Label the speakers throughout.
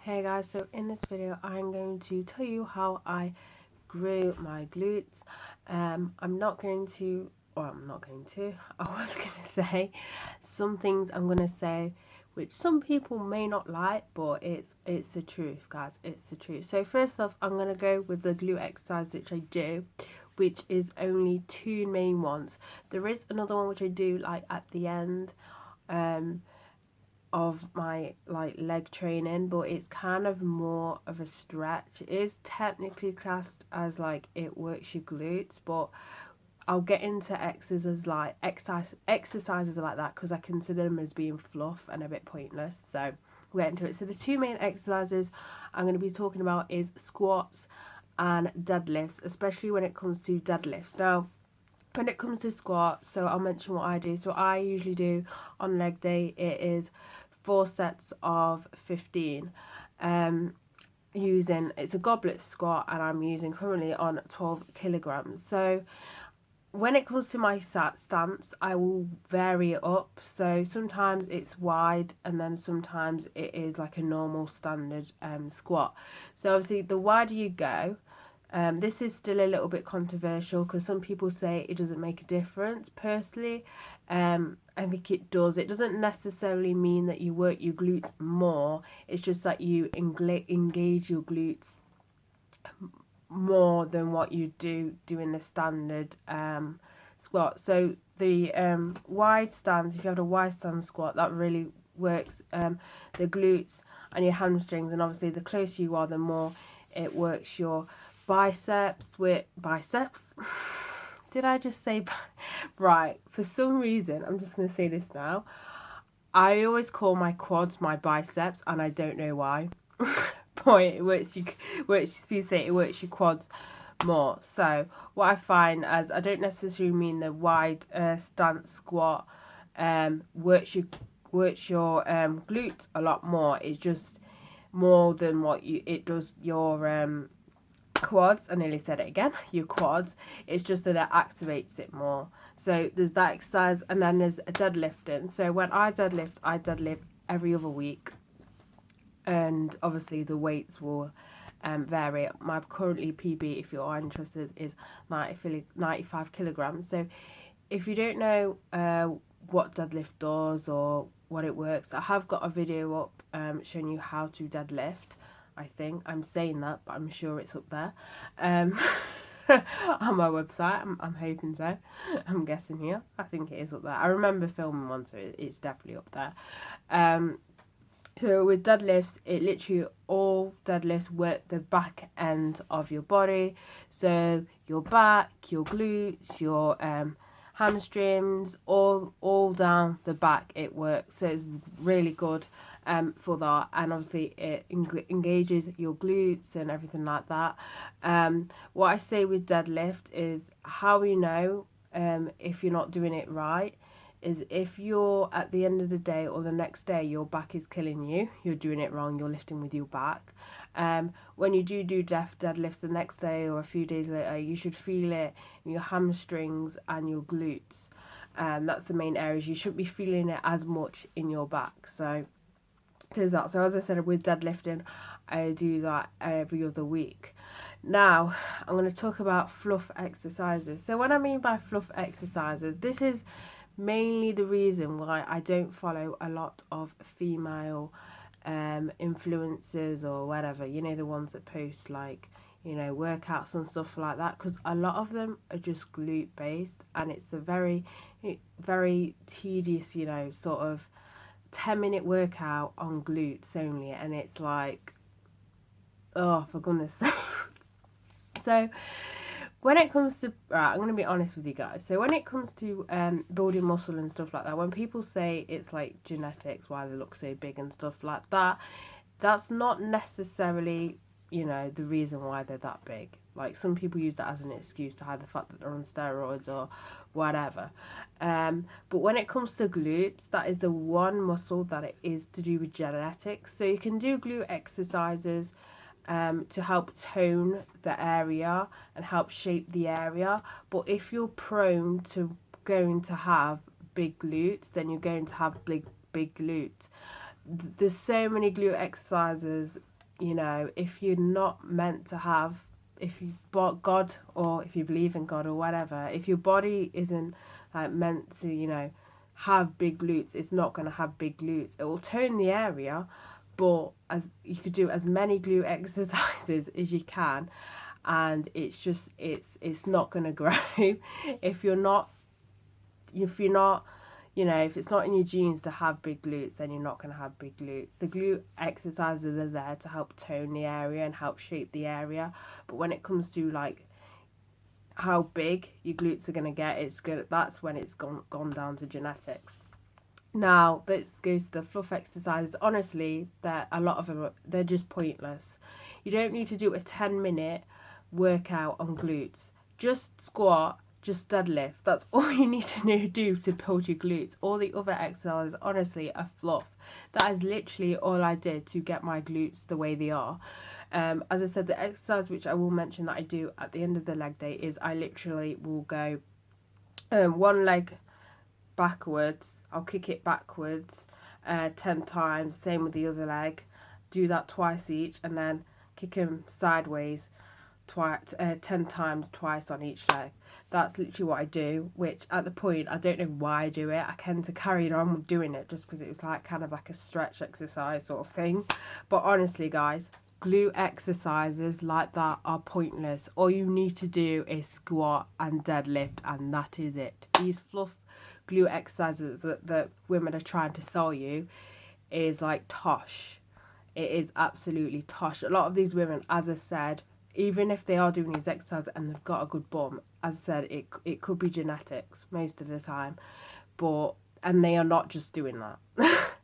Speaker 1: Hey guys, so in this video I'm going to tell you how I grew my glutes. I'm not going to, or I'm not going to, I was going to say some things I'm going to say which some people may not like, but it's the truth, guys, it's the truth. So first off, I'm going to go with the glute exercise which I do, which is only two main ones. There is another one which I do like at the end of my leg training, but it's kind of more of a stretch. It is technically classed as like it works your glutes, but I'll get into exercises like exercises like that because I consider them as being fluff and a bit pointless. So we'll get into it. So the two main exercises I'm going to be talking about is squats and deadlifts, especially when it comes to deadlifts. Now, when it comes to squats, so I'll mention what I do. So I usually do on leg day, it is 4 sets of 15. It's a goblet squat, and I'm using currently on 12 kilograms. So when it comes to my stance, I will vary it up. So sometimes it's wide, and then sometimes it is like a normal standard squat. So obviously, the wider you go, this is still a little bit controversial because some people say it doesn't make a difference. Personally, I think it does. It doesn't necessarily mean that you work your glutes more. It's just that you engage your glutes more than what you do doing the standard squat. So the wide stance, if you have a wide stance squat, that really works the glutes and your hamstrings. And obviously, the closer you are, the more it works your biceps. Did I just say right? For some reason, I'm just going to say this now. I always call my quads my biceps, and I don't know why. But it works your quads more. So what I find, as I don't necessarily mean the wide stance squat works your glutes a lot more. It's just more than what it does your quads. I nearly said it again. Your quads. It's just that it activates it more. So there's that exercise, and then there's deadlifting. So when I deadlift every other week, and obviously the weights will vary. My currently PB, if you are interested, is 95 kilograms. So if you don't know what deadlift does or what it works, I have got a video up showing you how to deadlift. I think I'm saying that, but I'm sure it's up there on my website. I'm hoping so. I'm guessing here. I think it is up there. I remember filming one, so it's definitely up there. So with deadlifts, it literally all deadlifts work the back end of your body. So your back, your glutes, your hamstrings, all down the back it works. So it's really good for that, and obviously it engages your glutes and everything like that. What I say with deadlift is how you know if you're not doing it right is if you're at the end of the day or the next day your back is killing you, you're doing it wrong, you're lifting with your back. When you do deadlifts the next day or a few days later, you should feel it in your hamstrings and your glutes. That's the main areas. You shouldn't be feeling it as much in your back. So there's that. So as I said, with deadlifting, I do that every other week. Now I'm going to talk about fluff exercises. So what I mean by fluff exercises, this is mainly the reason why I don't follow a lot of female influencers or whatever, you know, the ones that post like, you know, workouts and stuff like that, because a lot of them are just glute based, and it's the very tedious, you know, sort of 10-minute workout on glutes only, and it's like, oh, for goodness sake. So when it comes to, right, I'm going to be honest with you guys. So when it comes to building muscle and stuff like that, when people say it's like genetics, why they look so big and stuff like that, that's not necessarily, you know, the reason why they're that big. Like, some people use that as an excuse to hide the fact that they're on steroids or whatever. But when it comes to glutes, that is the one muscle that it is to do with genetics. So you can do glute exercises to help tone the area and help shape the area. But if you're prone to going to have big glutes, then you're going to have big glutes. There's so many glute exercises you know, if you're not meant to have, if you God, or if you believe in God or whatever, if your body isn't like meant to, you know, have big glutes, it's not going to have big glutes. It will tone the area, but as you could do as many glute exercises as you can, and it's just it's not going to grow if you're not, you know, if it's not in your genes to have big glutes, then you're not going to have big glutes. The glute exercises are there to help tone the area and help shape the area. But when it comes to like how big your glutes are going to get, that's when it's gone down to genetics. Now, this goes to the fluff exercises. Honestly, a lot of them, they're just pointless. You don't need to do a 10-minute workout on glutes. Just squat, just deadlift. That's all you need to do to build your glutes. All the other exercises, honestly, are fluff. That is literally all I did to get my glutes the way they are. As I said, the exercise which I will mention that I do at the end of the leg day is I literally will go one leg backwards. I'll kick it backwards 10 times. Same with the other leg. Do that twice each, and then kick them sideways 10 times, twice on each leg. That's literally what I do, which at the point I don't know why I do it. I tend to carry on doing it just because it was like kind of like a stretch exercise sort of thing. But honestly guys, glute exercises like that are pointless. All you need to do is squat and deadlift, and that is it. These fluff glute exercises that women are trying to sell you is like tosh. It is absolutely tosh. A lot of these women, as I said, even if they are doing these exercises and they've got a good bum, as I said, it could be genetics most of the time, and they are not just doing that.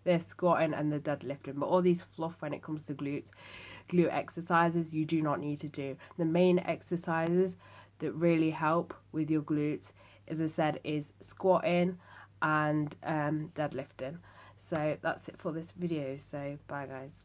Speaker 1: They're squatting and they're deadlifting. But all these fluff when it comes to glute exercises, you do not need to do. The main exercises that really help with your glutes, as I said, is squatting and deadlifting. So that's it for this video. So bye guys.